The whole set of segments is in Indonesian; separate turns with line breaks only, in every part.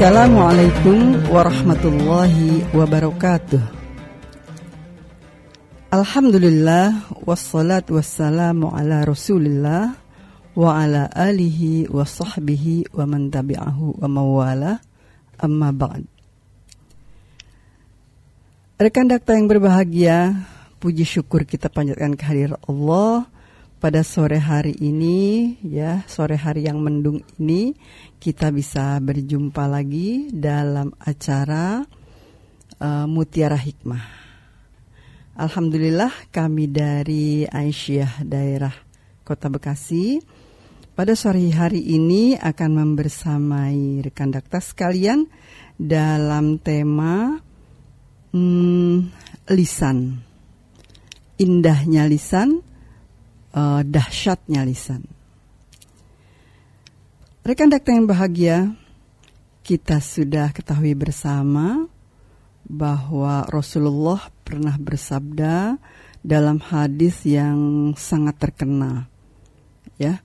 Assalamualaikum warahmatullahi wabarakatuh. Alhamdulillah wassalatu wassalamu ala Rasulillah wa ala alihi wa sahbihi wa man tabi'ahu wa mawala, amma ba'd. Rekan dakta yang berbahagia, puji syukur kita panjatkan kehadirat Allah pada sore hari ini, ya, sore hari yang mendung ini kita bisa berjumpa lagi dalam acara Mutiara Hikmah. Alhamdulillah kami dari Aisyah daerah Kota Bekasi pada sore hari ini akan membersamai rekan dakta sekalian dalam tema lisan. Indahnya lisan, dahsyatnya lisan. Rekan dakta yang bahagia, kita sudah ketahui bersama bahwa Rasulullah pernah bersabda dalam hadis yang sangat terkenal, ya,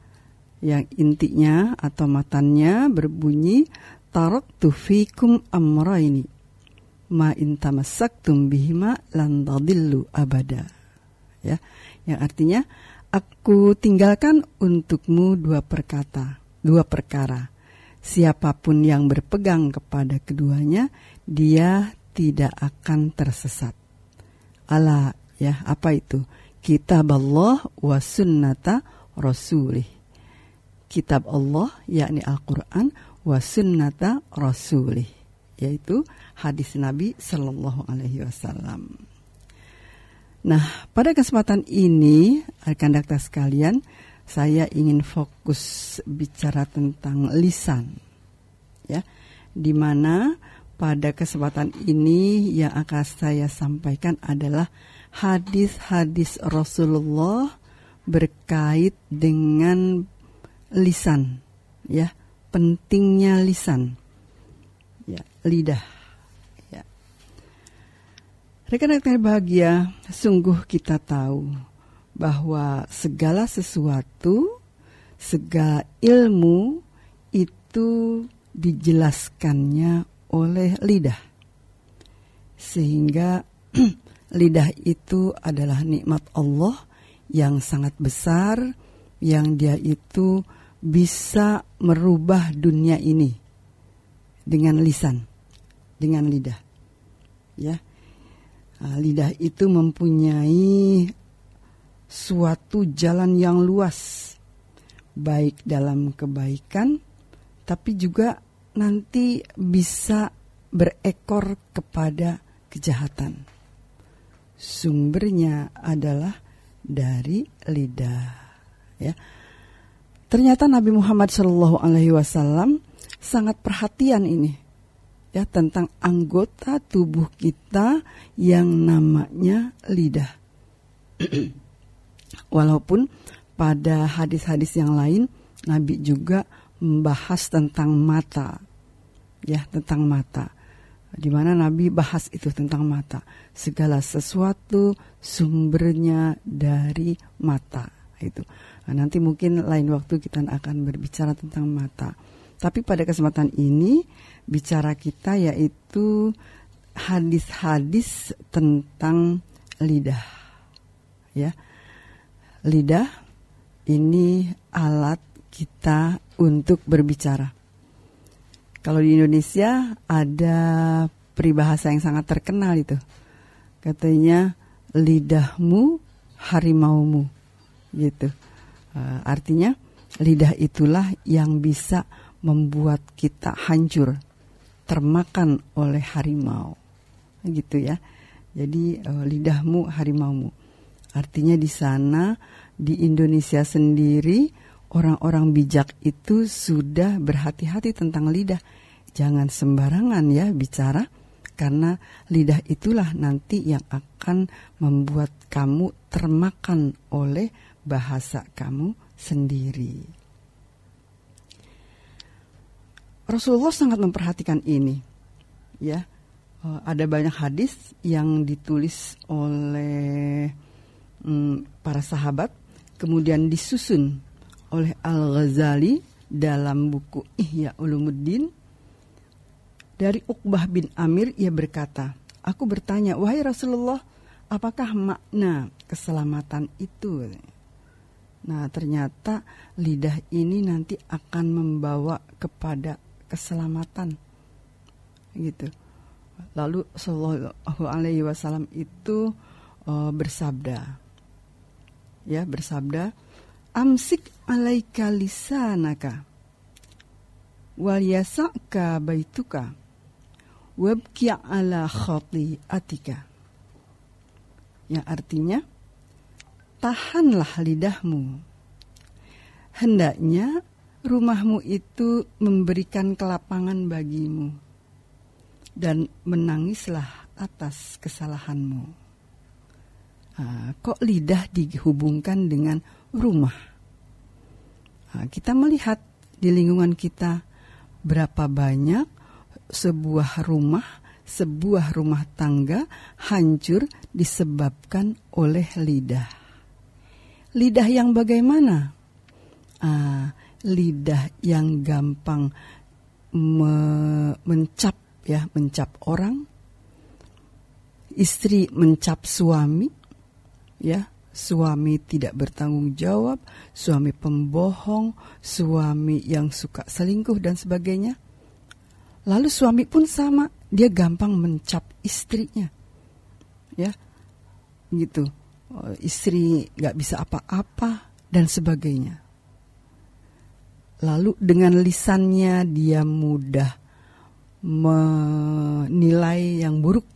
yang intinya atau matannya berbunyi, taraktu fikum amrayni ma in tamassaktum bihima lan tadillu abada, ya, yang artinya aku tinggalkan untukmu dua perkara. Siapapun yang berpegang kepada keduanya, dia tidak akan tersesat. Ala, ya, apa itu? Kitab Allah wa sunnata rasulih. Kitab Allah, yakni Al-Quran, wa sunnata rasulih, yaitu hadis Nabi Sallallahu Alaihi Wasallam. Nah, pada kesempatan ini, rekan dakta sekalian, saya ingin fokus bicara tentang lisan, ya, di mana pada kesempatan ini yang akan saya sampaikan adalah hadis-hadis Rasulullah berkait dengan lisan, ya, pentingnya lisan, ya, lidah. Ya. Rekan-rekan bahagia, sungguh kita tahu bahwa segala sesuatu, segala ilmu itu dijelaskannya oleh lidah. Sehingga lidah itu adalah nikmat Allah yang sangat besar, yang dia itu bisa merubah dunia ini dengan lisan, dengan lidah. Ya. Lidah itu mempunyai suatu jalan yang luas, baik dalam kebaikan, tapi juga nanti bisa berekor kepada kejahatan. Sumbernya adalah dari lidah. Ya. Ternyata Nabi Muhammad SAW sangat perhatian ini, ya, tentang anggota tubuh kita yang namanya lidah. Walaupun pada hadis-hadis yang lain Nabi juga membahas tentang mata, ya, tentang mata, di mana Nabi bahas itu tentang mata. Segala sesuatu sumbernya dari mata itu. Nah, nanti mungkin lain waktu kita akan berbicara tentang mata. Tapi pada kesempatan ini bicara kita yaitu hadis-hadis tentang lidah, ya. Lidah ini alat kita untuk berbicara. Kalau di Indonesia ada peribahasa yang sangat terkenal itu. Katanya lidahmu harimaumu, gitu. Artinya lidah itulah yang bisa membuat kita hancur, termakan oleh harimau, gitu ya. Jadi lidahmu harimaumu. Artinya di sana, di Indonesia sendiri, orang-orang bijak itu sudah berhati-hati tentang lidah. Jangan sembarangan ya bicara, karena lidah itulah nanti yang akan membuat kamu termakan oleh bahasa kamu sendiri. Rasulullah sangat memperhatikan ini, ya. Ada banyak hadis yang ditulis oleh para sahabat, kemudian disusun oleh Al-Ghazali dalam buku Ihya Ulumuddin, Dari Uqbah bin Amir ia berkata, aku bertanya, wahai Rasulullah, apakah makna keselamatan itu? Nah, ternyata lidah ini nanti akan membawa kepada keselamatan, gitu. Lalu Shallallahu Alaihi Wasallam itu bersabda, amsik alaika lisanaka wal yasa'ka baituka wabki ala khati'atika. Yang artinya, tahanlah lidahmu, hendaknya rumahmu itu memberikan kelapangan bagimu, dan menangislah atas kesalahanmu. Kok lidah dihubungkan dengan rumah? Kita melihat di lingkungan kita berapa banyak sebuah rumah tangga hancur disebabkan oleh lidah. Lidah yang bagaimana? Lidah yang gampang mencap orang, istri mencap suami, suami tidak bertanggung jawab, suami pembohong, suami yang suka selingkuh dan sebagainya. Lalu suami pun sama, dia gampang mencap istrinya, gitu. Istri nggak bisa apa-apa dan sebagainya. Lalu dengan lisannya dia mudah menilai yang buruk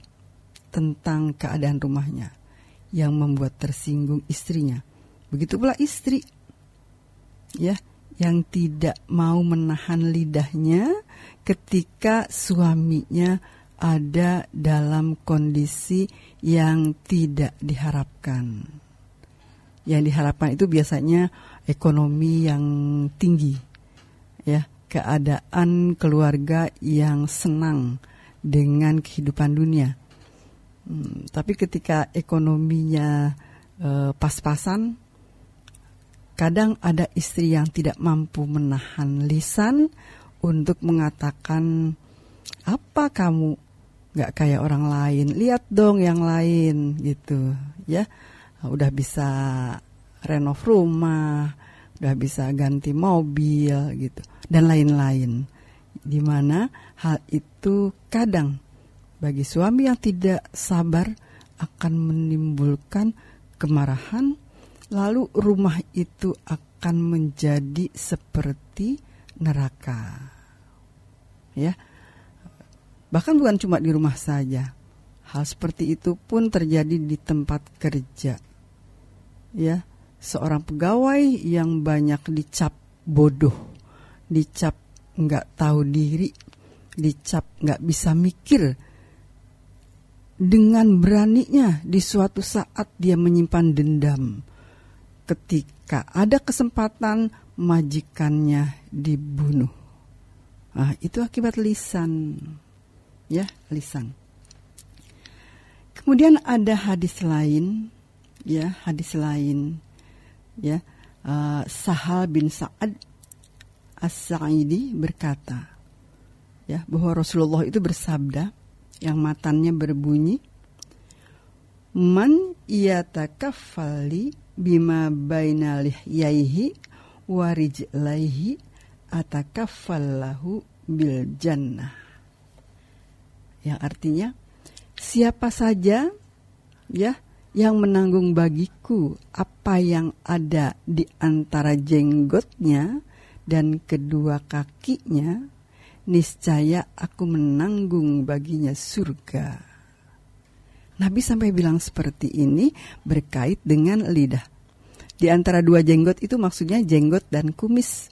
tentang keadaan rumahnya, yang membuat tersinggung istrinya. Begitu pula istri, yang tidak mau menahan lidahnya ketika suaminya ada dalam kondisi yang tidak diharapkan. Yang diharapkan itu biasanya ekonomi yang tinggi, keadaan keluarga yang senang dengan kehidupan dunia. Tapi ketika ekonominya pas-pasan, kadang ada istri yang tidak mampu menahan lisan untuk mengatakan, apa kamu gak kayak orang lain, lihat dong yang lain, gitu, udah bisa renov rumah, udah bisa ganti mobil, gitu, dan lain-lain. Dimana hal itu kadang bagi suami yang tidak sabar akan menimbulkan kemarahan, lalu rumah itu akan menjadi seperti neraka. Bahkan bukan cuma di rumah saja. Hal seperti itu pun terjadi di tempat kerja. Seorang pegawai yang banyak dicap bodoh, dicap nggak tahu diri, dicap nggak bisa mikir. Dengan beraninya di suatu saat dia menyimpan dendam. Ketika ada kesempatan majikannya dibunuh. Itu akibat lisan. Lisan. Kemudian ada hadis lain. Sahal bin Sa'ad As-Sa'idi berkata, bahwa Rasulullah itu bersabda, yang matanya berbunyi, man yatakaffali bima baina lihyaihi wa rijlaihi atakaffallahu bil jannah. Yang artinya, siapa saja yang menanggung bagiku apa yang ada di antara jenggotnya dan kedua kakinya, niscaya aku menanggung baginya surga. Nabi sampai bilang seperti ini berkait dengan lidah. Di antara dua jenggot itu maksudnya jenggot dan kumis.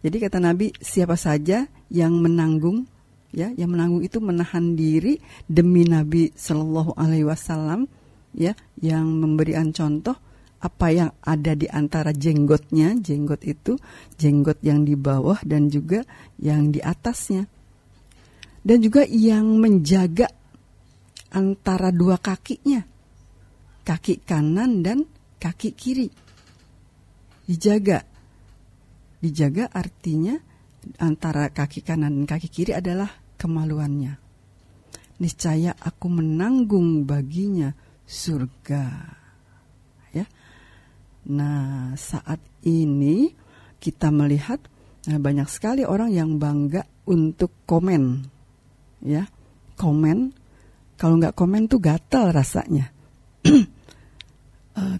Jadi kata Nabi, siapa saja yang menanggung, yang menanggung itu menahan diri demi Nabi Shallallahu Alaihi Wasallam, yang memberikan contoh apa yang ada di antara jenggotnya, jenggot itu, jenggot yang di bawah dan juga yang di atasnya. Dan juga yang menjaga antara dua kakinya, kaki kanan dan kaki kiri. Dijaga artinya antara kaki kanan dan kaki kiri adalah kemaluannya. Niscaya aku menanggung baginya surga. Ya. Nah, saat ini kita melihat banyak sekali orang yang bangga untuk komen. Ya, komen. Kalau nggak komen tuh gatal rasanya.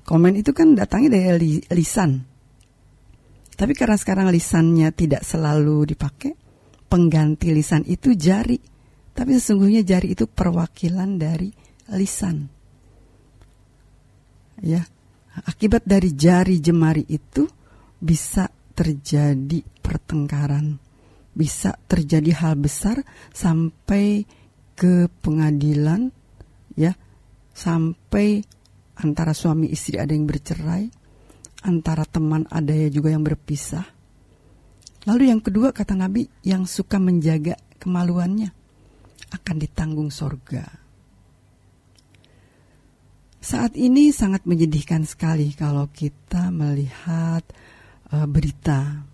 Komen itu kan datangnya dari lisan. Tapi karena sekarang lisannya tidak selalu dipakai, pengganti lisan itu jari. Tapi sesungguhnya jari itu perwakilan dari lisan. Ya, akibat dari jari jemari itu bisa terjadi pertengkaran, bisa terjadi hal besar sampai ke pengadilan, ya, sampai antara suami istri ada yang bercerai, antara teman ada juga yang berpisah. Lalu yang kedua kata Nabi, yang suka menjaga kemaluannya akan ditanggung sorga. Saat ini sangat menyedihkan sekali kalau kita melihat berita,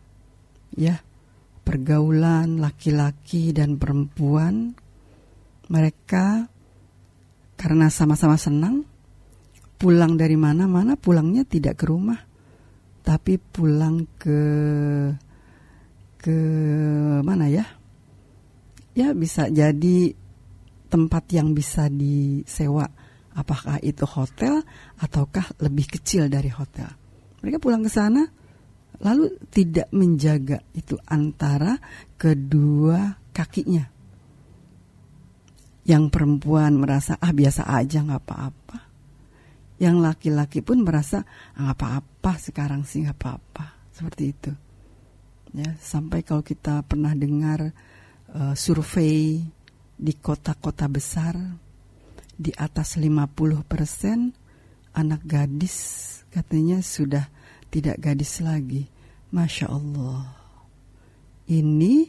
ya, pergaulan laki-laki dan perempuan. Mereka karena sama-sama senang, pulang dari mana-mana, pulangnya tidak ke rumah, tapi pulang ke mana ya? Ya, bisa jadi tempat yang bisa disewa. Apakah itu hotel ataukah lebih kecil dari hotel? Mereka pulang ke sana lalu tidak menjaga itu antara kedua kakinya. Yang perempuan merasa biasa aja, nggak apa-apa. Yang laki-laki pun merasa nggak apa-apa, sekarang sih nggak apa-apa. Seperti itu. Ya, sampai kalau kita pernah dengar survei di kota-kota besar, di atas 50% anak gadis katanya sudah tidak gadis lagi. Masya Allah. Ini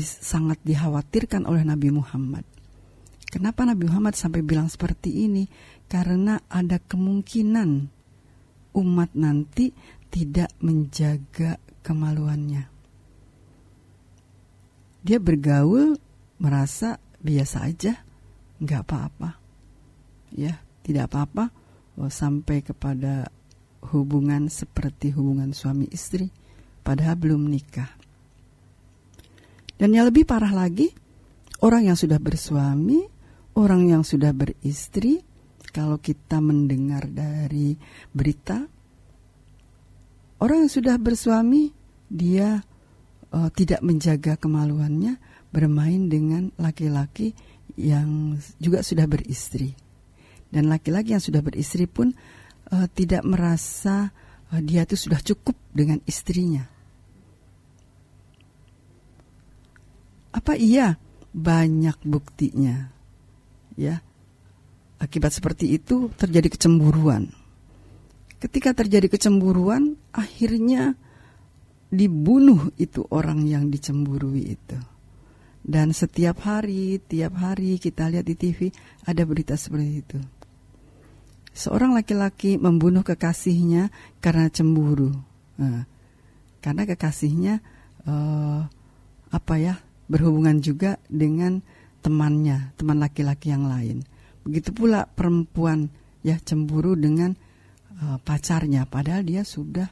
sangat dikhawatirkan oleh Nabi Muhammad. Kenapa Nabi Muhammad sampai bilang seperti ini? Karena ada kemungkinan umat nanti tidak menjaga kemaluannya. Dia bergaul merasa biasa aja, nggak apa-apa, ya, tidak apa-apa, sampai kepada hubungan seperti hubungan suami istri, padahal belum nikah. Dan yang lebih parah lagi, orang yang sudah bersuami, orang yang sudah beristri, kalau kita mendengar dari berita, orang yang sudah bersuami, dia tidak menjaga kemaluannya, bermain dengan laki-laki yang juga sudah beristri. Dan laki-laki yang sudah beristri pun tidak merasa dia itu sudah cukup dengan istrinya. Apa iya? Banyak buktinya. Ya. Akibat seperti itu terjadi kecemburuan. Ketika terjadi kecemburuan, akhirnya dibunuh itu orang yang dicemburui itu. Dan tiap hari kita lihat di TV ada berita seperti itu. Seorang laki-laki membunuh kekasihnya karena cemburu. Karena kekasihnya berhubungan juga dengan temannya, teman laki-laki yang lain. Begitu pula perempuan ya cemburu dengan pacarnya, padahal dia sudah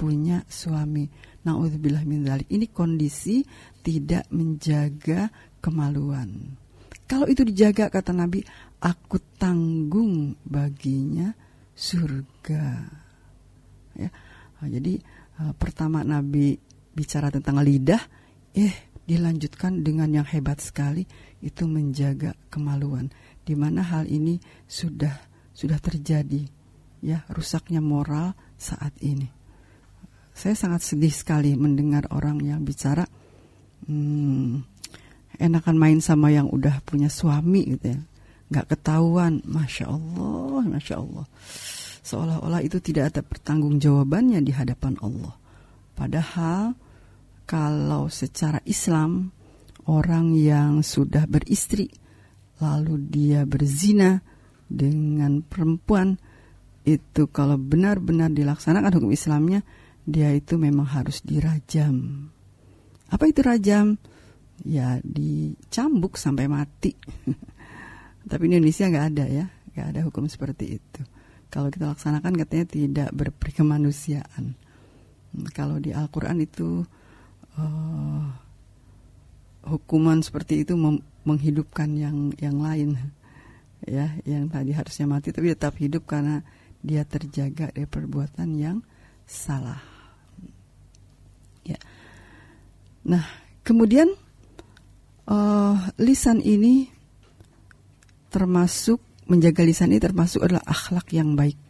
punya suami. Na'udzubillah min dzalik. Ini kondisi tidak menjaga kemaluan. Kalau itu dijaga, kata Nabi, aku tanggung baginya surga. Ya, jadi pertama Nabi bicara tentang lidah, dilanjutkan dengan yang hebat sekali, itu menjaga kemaluan. Di mana hal ini sudah terjadi, ya, rusaknya moral saat ini. Saya sangat sedih sekali mendengar orang yang bicara enakan main sama yang udah punya suami gitu ya, nggak ketahuan. Masya Allah, seolah-olah itu tidak ada pertanggungjawabannya di hadapan Allah. Padahal kalau secara Islam, orang yang sudah beristri lalu dia berzina dengan perempuan, itu kalau benar-benar dilaksanakan hukum Islamnya, dia itu memang harus dirajam. Apa itu rajam? Ya dicambuk sampai mati. Tapi di Indonesia nggak ada ya, nggak ada hukum seperti itu. Kalau kita laksanakan katanya tidak berkemanusiaan. Kalau di Al-Quran itu hukuman seperti itu menghidupkan yang lain, ya, yang tadi harusnya mati tapi tetap hidup karena dia terjaga dari perbuatan yang salah. Ya. Nah, kemudian lisan ini termasuk, menjaga lisan ini termasuk adalah akhlak yang baik.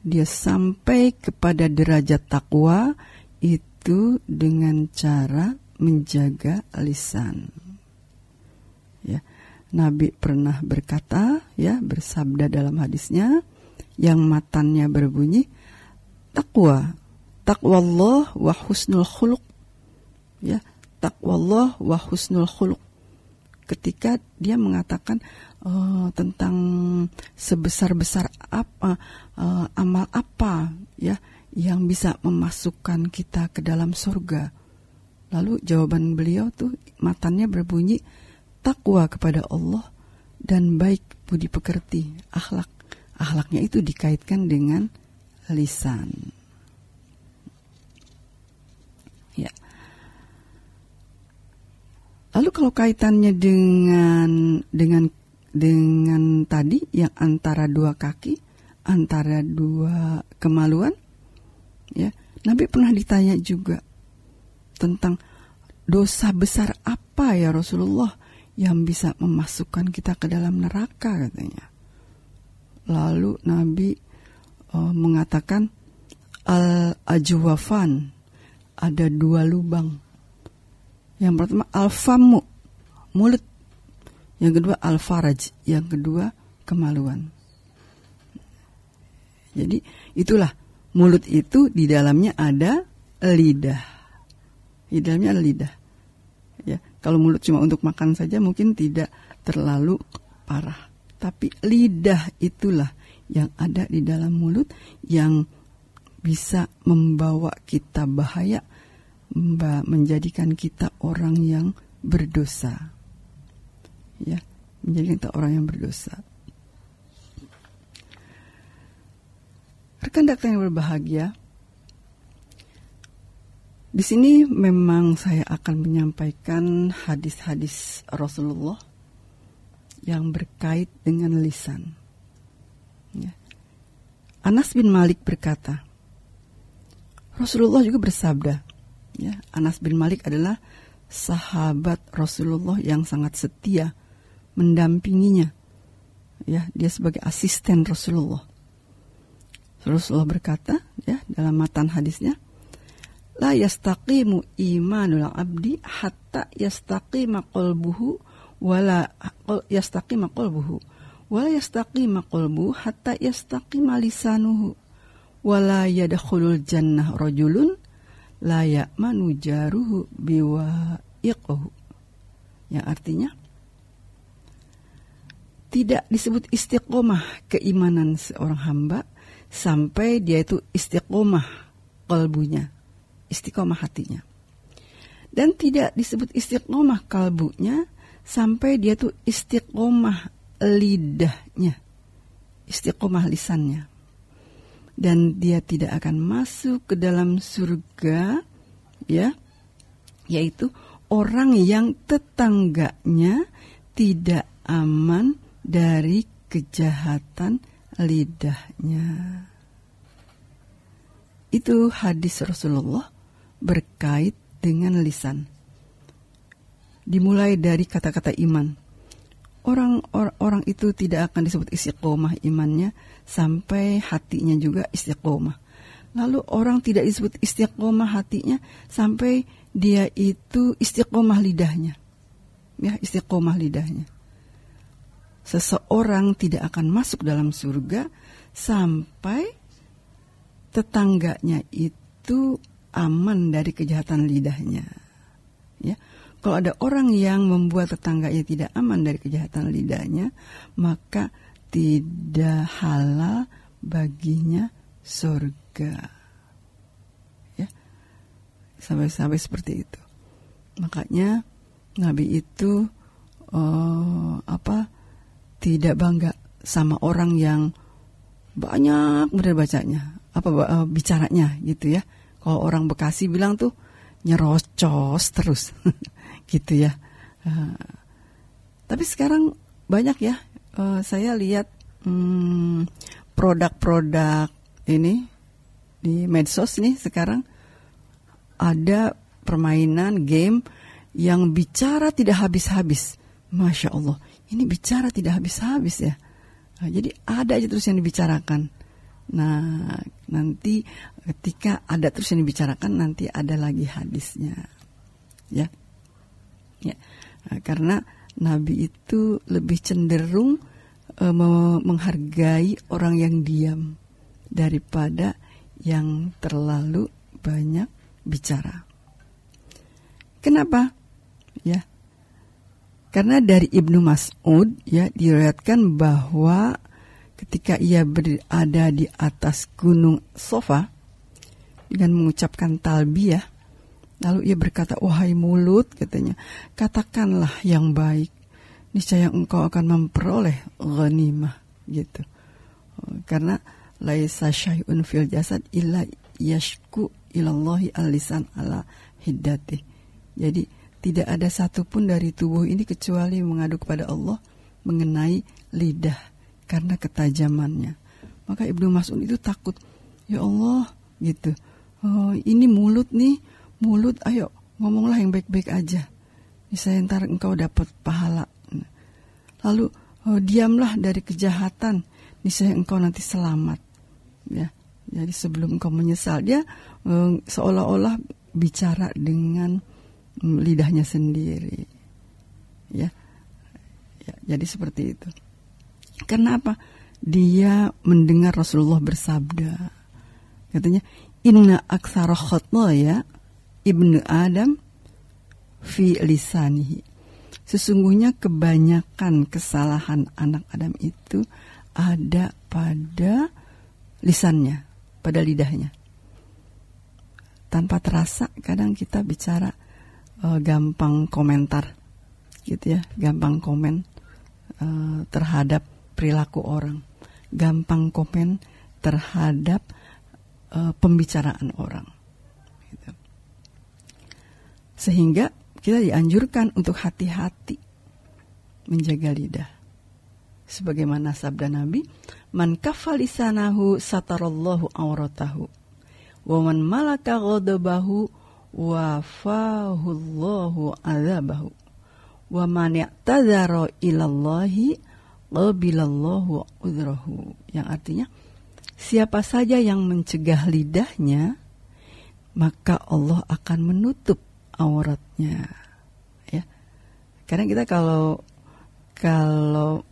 Dia sampai kepada derajat takwa itu dengan cara menjaga lisan. Ya, Nabi pernah berkata, ya, bersabda dalam hadisnya yang matannya berbunyi, taqwallah wa husnul khuluq. Ya, taqwallah wa husnul khuluq. Ketika dia mengatakan tentang sebesar-besar apa amal apa, ya, yang bisa memasukkan kita ke dalam surga. Lalu jawaban beliau tuh matannya berbunyi, takwa kepada Allah dan baik budi pekerti, akhlak. Akhlaknya itu dikaitkan dengan lisan. Ya. Lalu kalau kaitannya dengan tadi yang antara dua kaki, antara dua kemaluan, ya, Nabi pernah ditanya juga tentang dosa besar apa ya Rasulullah yang bisa memasukkan kita ke dalam neraka, katanya. Lalu Nabi mengatakan al-ajwafan, ada dua lubang. Yang pertama al-famu, mulut. Yang kedua al-faraj, yang kedua kemaluan. Jadi itulah, mulut itu di dalamnya ada lidah. Di dalamnya ada lidah. Ya, kalau mulut cuma untuk makan saja mungkin tidak terlalu parah. Tapi lidah itulah yang ada di dalam mulut yang bisa membawa kita bahaya, menjadikan kita orang yang berdosa. Ya, menjadikan kita orang yang berdosa. Rekan-rekan yang berbahagia, di sini memang saya akan menyampaikan hadis-hadis Rasulullah yang berkait dengan lisan. Ya. Anas bin Malik berkata, Rasulullah juga bersabda. Ya, Anas bin Malik adalah sahabat Rasulullah yang sangat setia, mendampinginya. Ya, dia sebagai asisten Rasulullah. Rasulullah berkata, ya, dalam matan hadisnya, la yastaqimu imanul abdi hatta yastaqima qalbuhu wala yastaqima qalbuhu wala yastaqima qalbuhu hatta yastaqima lisanuhu wala yadkhulul jannah rajulun la ya'manu jaruhu biwa'iqahu. Yang artinya tidak disebut istiqomah keimanan seorang hamba sampai dia itu istiqomah qalbunya, istiqomah hatinya. Dan tidak disebut istiqomah kalbunya sampai dia tuh istiqomah lidahnya, istiqomah lisannya. Dan dia tidak akan masuk ke dalam surga, ya, yaitu orang yang tetangganya tidak aman dari kejahatan lidahnya. Itu hadis Rasulullah berkait dengan lisan. Dimulai dari kata-kata iman. Orang itu tidak akan disebut istiqomah imannya sampai hatinya juga istiqomah. Lalu orang tidak disebut istiqomah hatinya sampai dia itu istiqomah lidahnya. Ya, istiqomah lidahnya. Seseorang tidak akan masuk dalam surga sampai tetangganya itu aman dari kejahatan lidahnya. Ya, kalau ada orang yang membuat tetangganya tidak aman dari kejahatan lidahnya, maka tidak halal baginya surga. Ya, sampai seperti itu. Makanya Nabi itu tidak bangga sama orang yang banyak bener bacanya, bicaranya gitu ya. Kalau orang Bekasi bilang tuh nyerocos terus gitu ya. Tapi sekarang banyak ya, saya lihat produk-produk ini di medsos nih sekarang ada permainan game yang bicara tidak habis-habis. Masya Allah, ini bicara tidak habis-habis ya. Nah, jadi ada aja terus yang dibicarakan. Nah, nanti ketika ada terus yang dibicarakan, nanti ada lagi hadisnya. Ya. Nah, karena Nabi itu lebih cenderung menghargai orang yang diam daripada yang terlalu banyak bicara. Kenapa? Ya. Karena dari Ibnu Mas'ud ya diriwayatkan bahwa ketika ia berada di atas gunung Sofa dengan mengucapkan talbiyah, lalu ia berkata, "Wahai mulut," katanya, "katakanlah yang baik, niscaya engkau akan memperoleh ghanimah," gitu. Karena laisa syai'un fil jasad illa yashku ilallahi al-lisan ala hiddati. Jadi tidak ada satupun dari tubuh ini kecuali mengadu kepada Allah mengenai lidah karena ketajamannya. Maka Ibnu Mas'ud itu takut, ya Allah gitu. Oh, ini mulut nih, mulut, ayo ngomonglah yang baik-baik aja. Misalnya ntar engkau dapat pahala. Lalu diamlah dari kejahatan, niscaya engkau nanti selamat. Ya, jadi sebelum engkau menyesal, dia seolah-olah bicara dengan lidahnya sendiri. Ya, jadi seperti itu. Kenapa? Dia mendengar Rasulullah bersabda, katanya, "Inna aktsara khataya ibnu Adam fi lisanihi." Sesungguhnya kebanyakan kesalahan anak Adam itu ada pada lisannya, pada lidahnya. Tanpa terasa kadang kita bicara gampang komentar gitu ya, gampang komen terhadap perilaku orang, gampang komen terhadap pembicaraan orang gitu. Sehingga kita dianjurkan untuk hati-hati menjaga lidah. Sebagaimana sabda Nabi, "Man kaffa lisanahu satarallahu auratahu, wa man malaka ghadabahu wa fahullahu adzabahu, wa man ya'tadzara ilallahi qabilallahu udrahu." Yang artinya, siapa saja yang mencegah lidahnya, maka Allah akan menutup auratnya. Ya. Karena kita kalau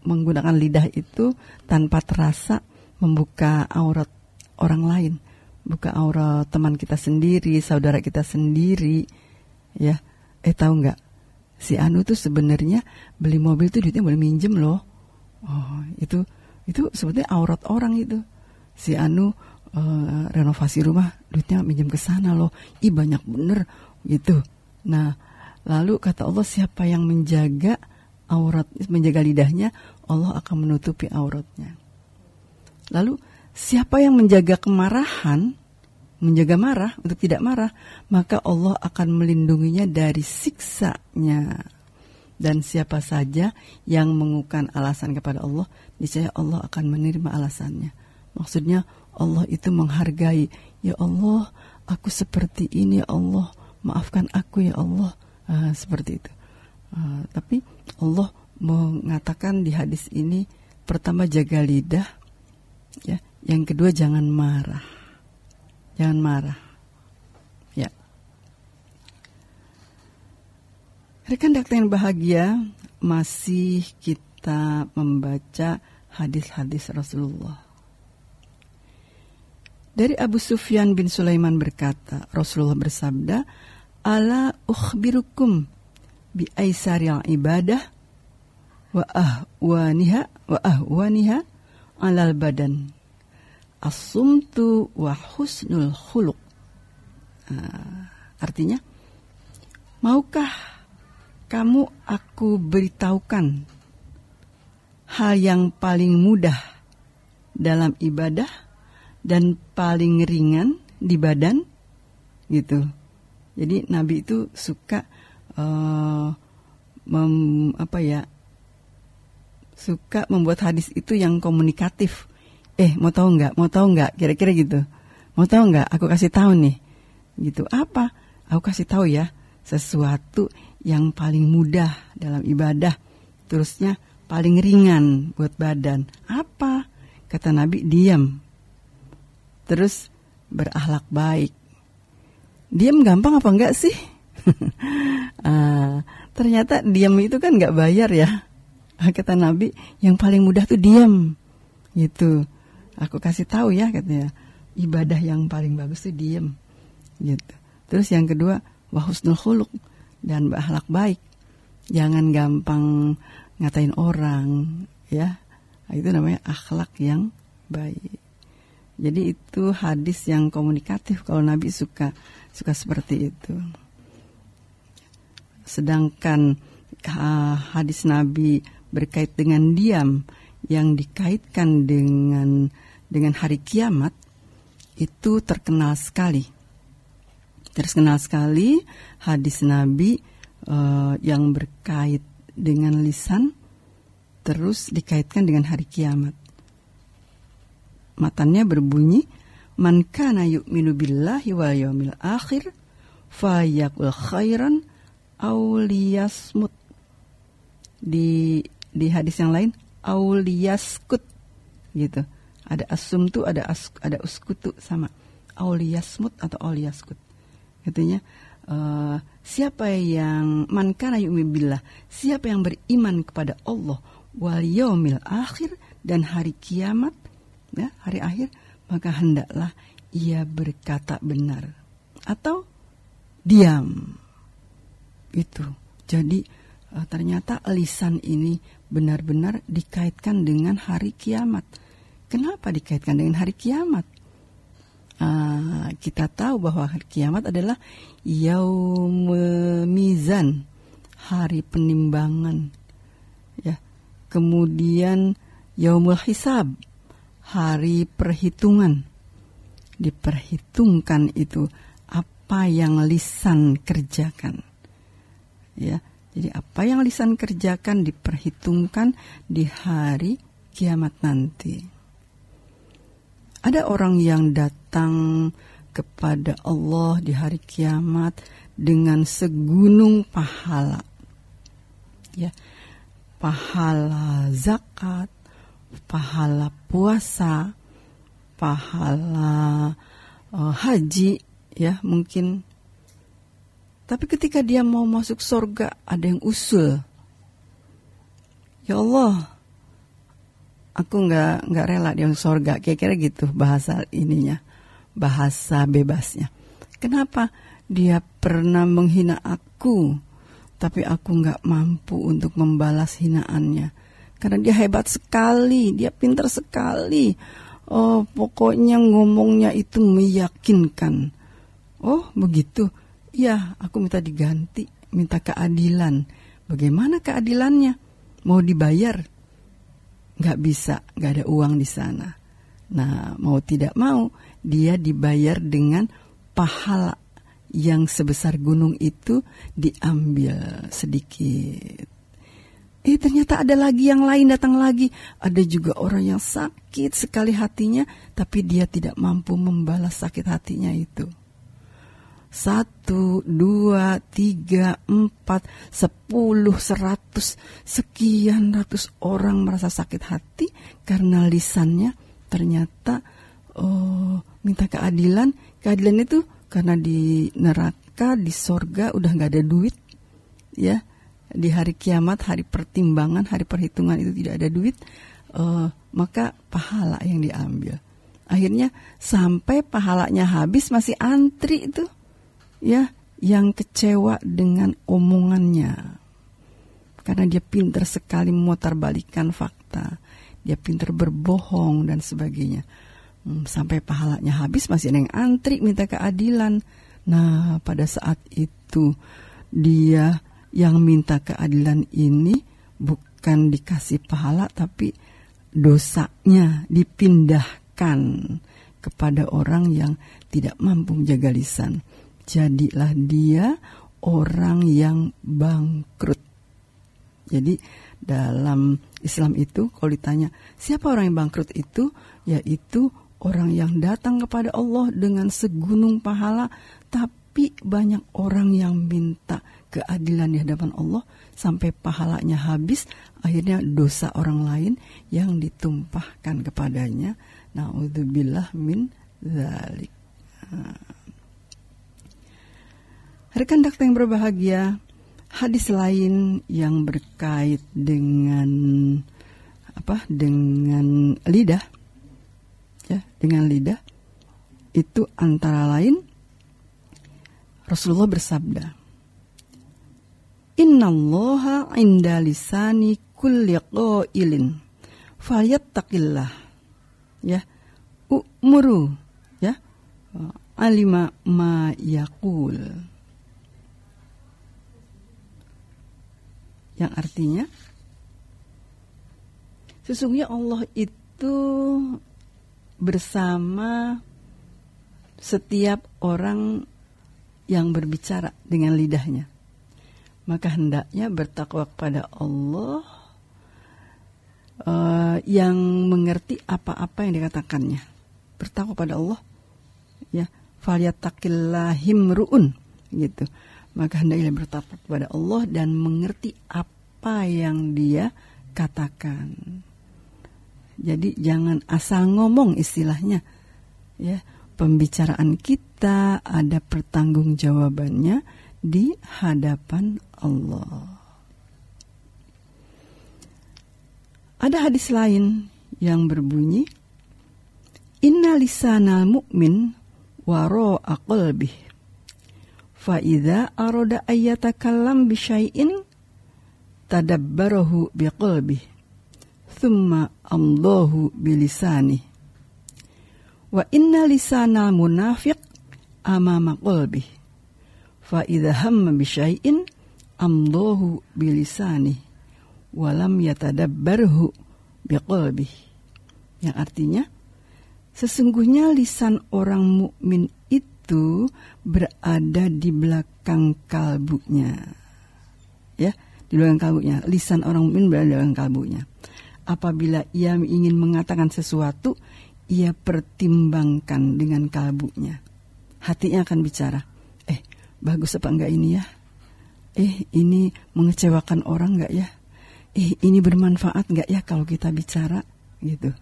menggunakan lidah itu tanpa terasa membuka aurat orang lain, buka aurat teman kita sendiri, saudara kita sendiri, ya. Tahu nggak? Si Anu tuh sebenarnya beli mobil tuh duitnya boleh minjem loh. Oh, itu sebetulnya aurat orang itu. Si Anu renovasi rumah duitnya minjem ke sana loh. Ih, banyak bener gitu. Nah, lalu kata Allah, siapa yang menjaga aurat, menjaga lidahnya, Allah akan menutupi auratnya. Lalu siapa yang menjaga kemarahan, menjaga marah untuk tidak marah, maka Allah akan melindunginya dari siksanya. Dan siapa saja yang mengukan alasan kepada Allah, niscaya Allah akan menerima alasannya. Maksudnya Allah itu menghargai, ya Allah, aku seperti ini, ya Allah, maafkan aku ya Allah. Seperti itu. Tapi Allah mengatakan di hadis ini, pertama jaga lidah, ya. Yang kedua jangan marah. Jangan marah. Ya. Rekan dakta yang bahagia, masih kita membaca hadis-hadis Rasulullah. Dari Abu Sufyan bin Sulaiman berkata, Rasulullah bersabda, "Ala ukhbirukum bi aisaril ibadah wa ahwaniha alal badan. As-sumtu wa husnul khuluq." Artinya, maukah kamu aku beritahukan hal yang paling mudah dalam ibadah dan paling ringan di badan, gitu. Jadi Nabi itu suka suka membuat hadis itu yang komunikatif. Mau tahu nggak? Kira-kira gitu. Mau tahu nggak? Aku kasih tahu nih. Gitu. Apa? Aku kasih tahu ya. Sesuatu yang paling mudah dalam ibadah. Terusnya paling ringan buat badan. Apa? Kata Nabi, diam. Terus berakhlak baik. Diam gampang apa enggak sih? Ternyata diam itu kan nggak bayar ya. Kata Nabi, yang paling mudah tuh diam. Gitu. Aku kasih tahu ya, katanya. Ibadah yang paling bagus tuh diam. Gitu. Terus yang kedua, wa husnul khuluq, dan berakhlak baik. Jangan gampang ngatain orang, ya. Itu namanya akhlak yang baik. Jadi itu hadis yang komunikatif. Kalau Nabi suka seperti itu. Sedangkan hadis Nabi berkait dengan diam yang dikaitkan dengan hari kiamat itu terkenal sekali. Terkenal sekali hadis Nabi yang berkait dengan lisan terus dikaitkan dengan hari kiamat. Matanya berbunyi, man kana yu'minu billahi wal yawmil akhir fayaqul khairan aw liyasmut. Di hadis yang lain, aw liyaskut, gitu. Ada asumtu, ada uskutu, sama. Aw liyasmut atau aw liyaskut. Katanya, siapa yang man kana yu'minu billah, siapa yang beriman kepada Allah wal yawmil akhir, dan hari kiamat, ya, hari akhir, maka hendaklah ia berkata benar atau diam. Itu. Jadi ternyata lisan ini benar-benar dikaitkan dengan hari kiamat. Kenapa dikaitkan dengan hari kiamat? Kita tahu bahwa hari kiamat adalah yaumul mizan, hari penimbangan, ya. Kemudian yaumul hisab, hari perhitungan. Diperhitungkan itu apa yang lisan kerjakan, ya. Jadi apa yang lisan kerjakan diperhitungkan di hari kiamat nanti. Ada orang yang datang kepada Allah di hari kiamat dengan segunung pahala, ya. Pahala zakat, pahala puasa, pahala haji, ya mungkin. Tapi ketika dia mau masuk surga, ada yang usul, ya Allah, aku nggak rela dia masuk surga. Kira-kira gitu bahasa ininya, bahasa bebasnya. Kenapa? Dia pernah menghina aku, tapi aku nggak mampu untuk membalas hinaannya. Karena dia hebat sekali, dia pintar sekali. Oh, pokoknya ngomongnya itu meyakinkan. Oh, begitu. Ya, aku minta diganti, minta keadilan. Bagaimana keadilannya? Mau dibayar? Nggak bisa, nggak ada uang di sana. Nah, mau tidak mau, dia dibayar dengan pahala yang sebesar gunung itu diambil sedikit. Ternyata ada lagi yang lain datang lagi. Ada juga orang yang sakit sekali hatinya, tapi dia tidak mampu membalas sakit hatinya itu. 1, 2, 3, 4, 10, 100, sekian ratus orang merasa sakit hati karena lisannya ternyata minta keadilan. Keadilan itu karena di neraka, di sorga udah gak ada duit, ya. Di hari kiamat, hari pertimbangan, hari perhitungan itu tidak ada duit, maka pahala yang diambil. Akhirnya sampai pahalanya habis masih antri itu, ya, yang kecewa dengan omongannya. Karena dia pintar sekali memutarbalikkan fakta, dia pintar berbohong dan sebagainya. Sampai pahalanya habis masih ada yang antri minta keadilan. Nah, pada saat itu dia yang minta keadilan ini bukan dikasih pahala, tapi dosanya dipindahkan kepada orang yang tidak mampu menjaga lisan. Jadilah dia orang yang bangkrut. Jadi dalam Islam itu kalau ditanya siapa orang yang bangkrut itu, yaitu orang yang datang kepada Allah dengan segunung pahala, tapi banyak orang yang minta keadilan di hadapan Allah sampai pahalanya habis, akhirnya dosa orang lain yang ditumpahkan kepadanya. Na'udzubillah min dzalik. Rekan dakta yang berbahagia, hadis lain yang berkait dengan dengan lidah, ya, dengan lidah itu antara lain Rasulullah bersabda, Innallaha inda lisani kulli qailin falyattaqillah, ya, umuru, ya, alima ma yaqul, yang artinya sesungguhnya Allah itu bersama setiap orang yang berbicara dengan lidahnya. Maka hendaknya bertakwa kepada Allah yang mengerti apa-apa yang dikatakannya. Bertakwa pada Allah, ya, falyattaqillahimruun, gitu. Maka hendaknya bertakwa kepada Allah dan mengerti apa yang dia katakan. Jadi jangan asal ngomong istilahnya, ya. Pembicaraan kita ada pertanggungjawabannya di hadapan Allah. Ada hadis lain yang berbunyi, Inna lisanal mu'min wara'a qalbih, fa idza arada ayyatakallam bi syai'in tadabbarahu biqalbih thumma amdahu bilisanihi. Wa inna lisanal munafiq amama qalbih, fa idza hamma bi syai'in amdahu bilisanihi wa lam yatadabbarhu biqalbih. Yang artinya, sesungguhnya lisan orang mukmin itu berada di belakang kalbunya. Ya, di belakang kalbunya. Lisan orang mukmin berada di belakang kalbunya. Apabila ia ingin mengatakan sesuatu, ia pertimbangkan dengan kalbunya. Hatinya akan bicara, bagus apa enggak ini ya? Ini mengecewakan orang enggak ya? Ini bermanfaat enggak ya kalau kita bicara? Gitu.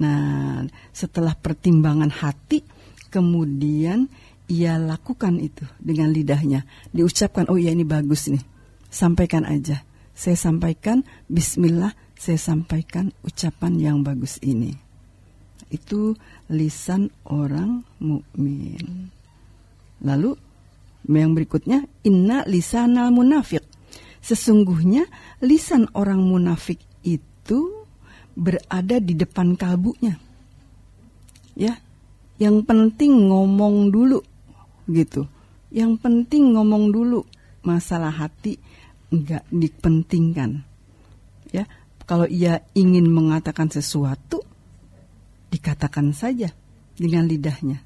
Nah, setelah pertimbangan hati, kemudian ia lakukan itu dengan lidahnya. Diucapkan, oh iya ini bagus nih. Sampaikan aja. Saya sampaikan, bismillah, saya sampaikan ucapan yang bagus ini. Itu lisan orang mukmin. Lalu yang berikutnya, inna lisanal munafiq. Sesungguhnya lisan orang munafik itu berada di depan kalbunya. Ya, yang penting ngomong dulu, gitu. Yang penting ngomong dulu, masalah hati enggak dipentingkan. Ya, kalau ia ingin mengatakan sesuatu, dikatakan saja dengan lidahnya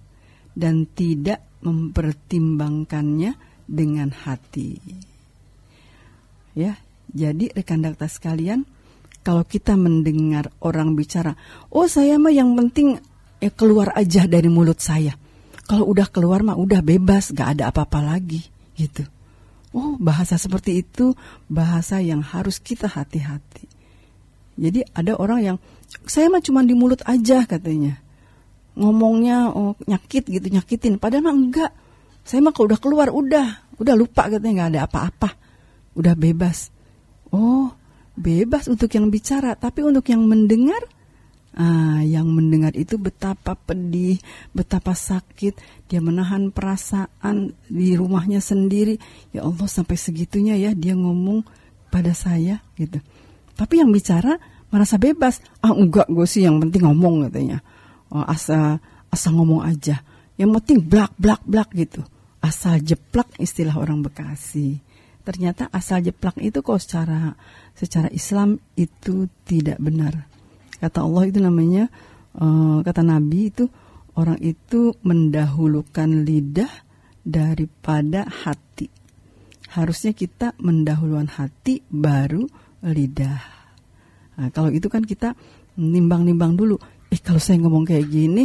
dan tidak mempertimbangkannya dengan hati. Ya, jadi rekan dakta sekalian, kalau kita mendengar orang bicara, oh saya mah yang penting keluar aja dari mulut saya. Kalau udah keluar mah udah bebas, gak ada apa-apa lagi, gitu. Oh, bahasa seperti itu bahasa yang harus kita hati-hati. Jadi ada orang yang saya mah cuma di mulut aja katanya. Ngomongnya nyakit gitu, nyakitin. Padahal mah enggak. Saya mah kalau udah keluar udah lupa katanya, enggak ada apa-apa. Udah bebas. Oh, bebas untuk yang bicara, tapi untuk yang mendengar, yang mendengar itu betapa pedih, betapa sakit, dia menahan perasaan di rumahnya sendiri. Ya Allah, sampai segitunya ya dia ngomong pada saya gitu. Tapi yang bicara merasa bebas. Enggak, gue sih yang penting ngomong katanya. Asa ngomong aja. Yang penting blak gitu. asal jeplak istilah orang Bekasi. Ternyata asal jeplak itu kok secara Islam itu tidak benar. Kata Allah itu namanya, kata Nabi itu, orang itu mendahulukan lidah daripada hati. Harusnya kita mendahulukan hati baru lidah. Nah, kalau itu kan kita nimbang-nimbang dulu. Kalau saya ngomong kayak gini,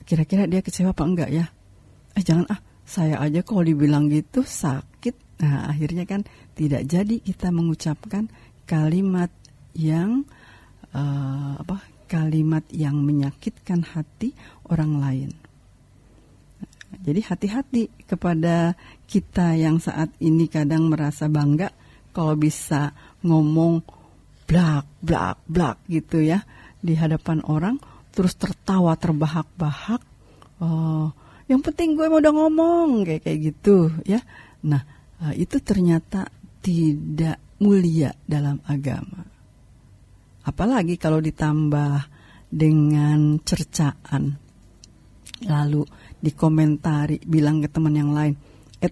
kira-kira dia kecewa apa enggak ya? Jangan saya aja kalau dibilang gitu sakit. Nah, akhirnya kan tidak jadi kita mengucapkan kalimat yang kalimat yang menyakitkan hati orang lain. Jadi hati-hati kepada kita yang saat ini kadang merasa bangga kalau bisa ngomong blak gitu ya di hadapan orang, terus tertawa terbahak-bahak. Yang penting gue udah ngomong kayak gitu ya. Nah, itu ternyata tidak mulia dalam agama. Apalagi kalau ditambah dengan cercaan, lalu dikomentari, bilang ke teman yang lain,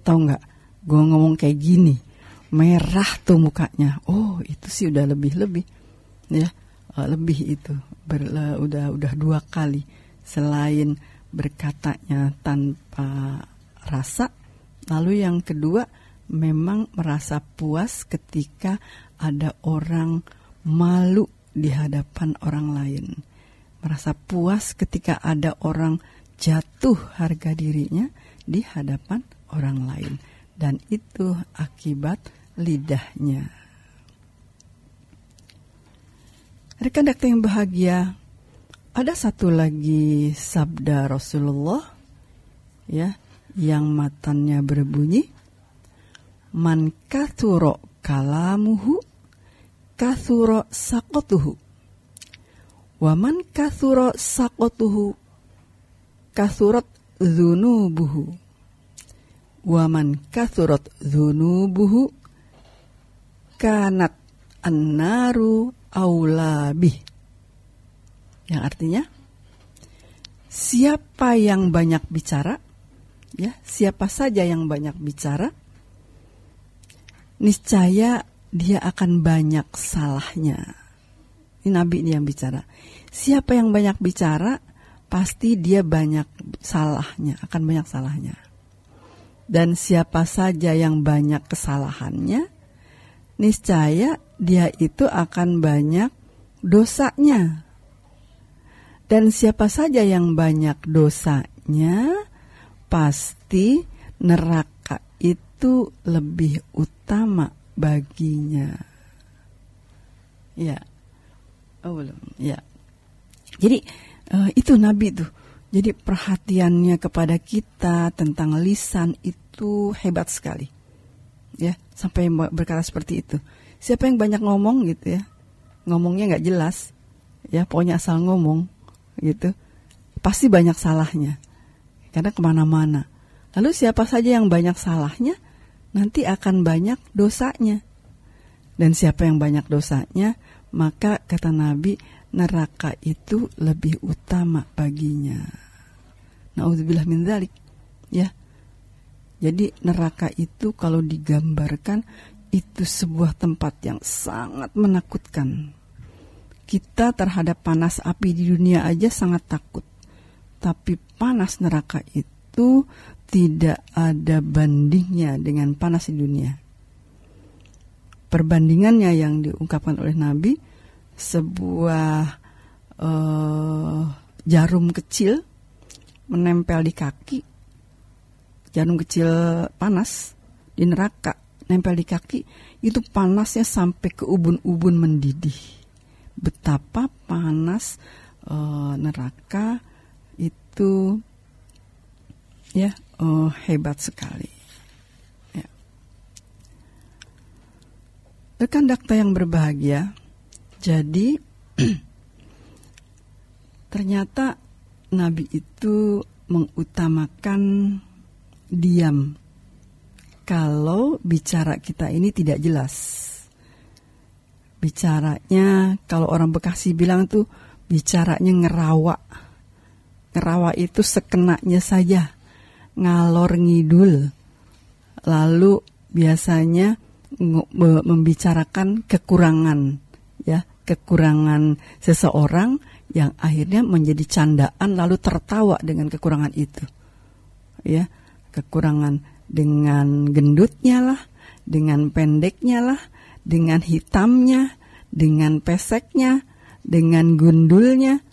tau nggak, gue ngomong kayak gini, merah tuh mukanya. Oh, itu sih udah lebih ya, lebih itu udah 2 kali. Selain berkatanya tanpa rasa, lalu yang kedua memang merasa puas ketika ada orang malu di hadapan orang lain, merasa puas ketika ada orang jatuh harga dirinya di hadapan orang lain, dan itu akibat lidahnya. Rekan-rekan yang bahagia, ada satu lagi sabda Rasulullah ya, yang matanya berbunyi, man kathura kalamuhu kathura saqatuhu, wa man kathura saqatuhu kathurat dzunubuhu, wa man kathurat dzunubuhu kanat annaru aulabih. Yang artinya, siapa yang banyak bicara, ya, siapa saja yang banyak bicara, niscaya dia akan banyak salahnya. Ini Nabi ini yang bicara. Siapa yang banyak bicara, pasti dia banyak salahnya, akan banyak salahnya. Dan siapa saja yang banyak kesalahannya, niscaya dia itu akan banyak dosanya. Dan siapa saja yang banyak dosanya, pasti neraka itu lebih utama baginya. Ya. Oh belum. Ya. Jadi itu Nabi tuh. Jadi perhatiannya kepada kita tentang lisan itu hebat sekali. Ya, sampai berkata seperti itu. Siapa yang banyak ngomong gitu ya, ngomongnya nggak jelas, ya pokoknya asal ngomong gitu, pasti banyak salahnya, karena kemana-mana. Lalu siapa saja yang banyak salahnya, nanti akan banyak dosanya. Dan siapa yang banyak dosanya, maka kata Nabi, neraka itu lebih utama baginya. Na'udzubillah min dzalik, ya. Jadi neraka itu kalau digambarkan itu sebuah tempat yang sangat menakutkan. Kita terhadap panas api di dunia aja sangat takut. Tapi panas neraka itu tidak ada bandingnya dengan panas di dunia. Perbandingannya yang diungkapkan oleh Nabi, sebuah jarum kecil menempel di kaki, jarum kecil panas di neraka nempel di kaki, itu panasnya sampai ke ubun-ubun mendidih. Betapa panas neraka itu ya, hebat sekali. Ya. Rekan dakta yang berbahagia, jadi ternyata Nabi itu mengutamakan diam kalau bicara kita ini tidak jelas. Bicaranya, kalau orang Bekasi bilang tuh, bicaranya ngerawa. Ngerawa itu sekenanya saja, ngalor ngidul, lalu biasanya membicarakan kekurangan, ya, kekurangan seseorang yang akhirnya menjadi candaan lalu tertawa dengan kekurangan itu. Ya, kekurangan dengan gendutnya lah, dengan pendeknya lah, dengan hitamnya, dengan peseknya, dengan gundulnya,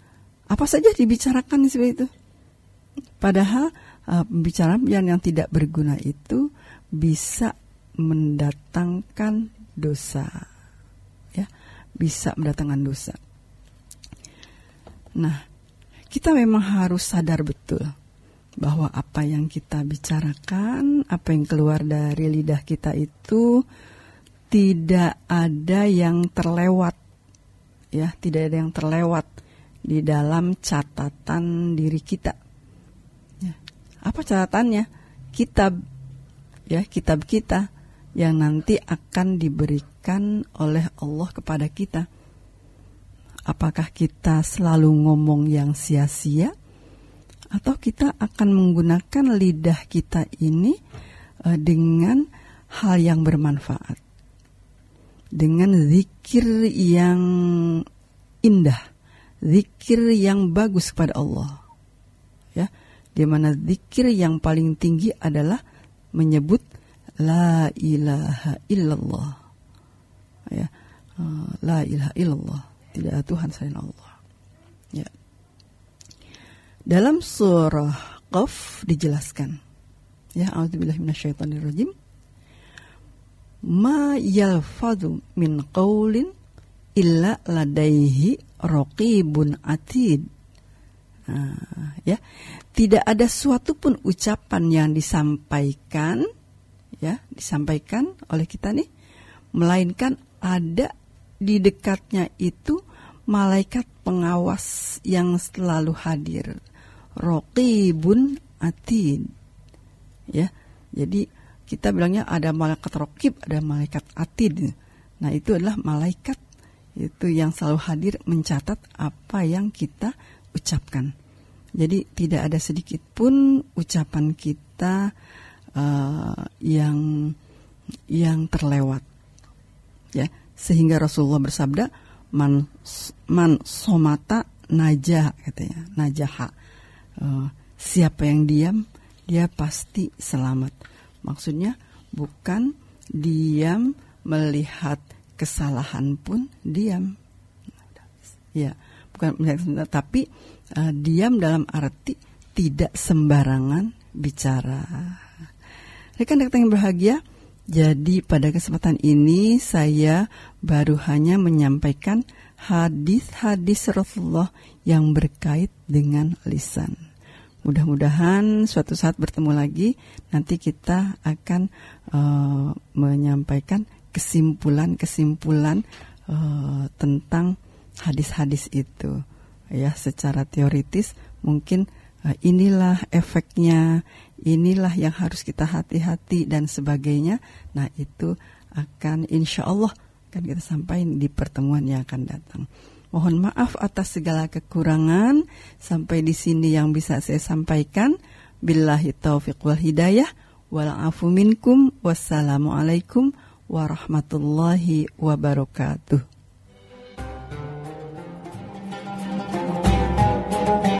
apa saja dibicarakan seperti itu. Padahal pembicaraan yang tidak berguna itu bisa mendatangkan dosa, ya, bisa mendatangkan dosa. Nah, kita memang harus sadar betul bahwa apa yang kita bicarakan, apa yang keluar dari lidah kita itu tidak ada yang terlewat, ya, tidak ada yang terlewat di dalam catatan diri kita. Ya. Apa catatannya? Kitab, ya, kitab kita yang nanti akan diberikan oleh Allah kepada kita. Apakah kita selalu ngomong yang sia-sia, atau kita akan menggunakan lidah kita ini dengan hal yang bermanfaat, dengan zikir yang indah, zikir yang bagus kepada Allah, ya, di mana zikir yang paling tinggi adalah menyebut la ilaha illallah, ya, la ilaha illallah, tidak ada Tuhan selain Allah, ya. Dalam surah Qaf dijelaskan, ya, a'udzubillahi minasyaitonirrajim, ma yalfadhu min qaulin illa ladaihi raqibun atid. Ya, tidak ada suatu pun ucapan yang disampaikan, ya, disampaikan oleh kita nih, melainkan ada di dekatnya itu malaikat pengawas yang selalu hadir, raqibun atid, ya. Jadi kita bilangnya ada malaikat raqib, ada malaikat atid. Nah, itu adalah malaikat itu yang selalu hadir mencatat apa yang kita ucapkan. Jadi tidak ada sedikit pun ucapan kita yang terlewat, ya. Sehingga Rasulullah bersabda, man somata najah, katanya, najaha. Siapa yang diam, dia pasti selamat. Maksudnya bukan diam melihat kesalahan pun diam, ya, bukan melihat, tapi diam dalam arti tidak sembarangan bicara. Rekan-rekan yang berbahagia, jadi pada kesempatan ini saya baru hanya menyampaikan hadis-hadis Rasulullah yang berkait dengan lisan. Mudah-mudahan suatu saat bertemu lagi, nanti kita akan menyampaikan kesimpulan-kesimpulan tentang hadis-hadis itu, ya, secara teoritis. Mungkin inilah efeknya, inilah yang harus kita hati-hati dan sebagainya. Nah, itu akan insya Allah akan kita sampaikan di pertemuan yang akan datang. Mohon maaf atas segala kekurangan. Sampai di sini yang bisa saya sampaikan. Billahi taufiq wal hidayah. Wal afu minkum. Wassalamualaikum warahmatullahi wabarakatuh.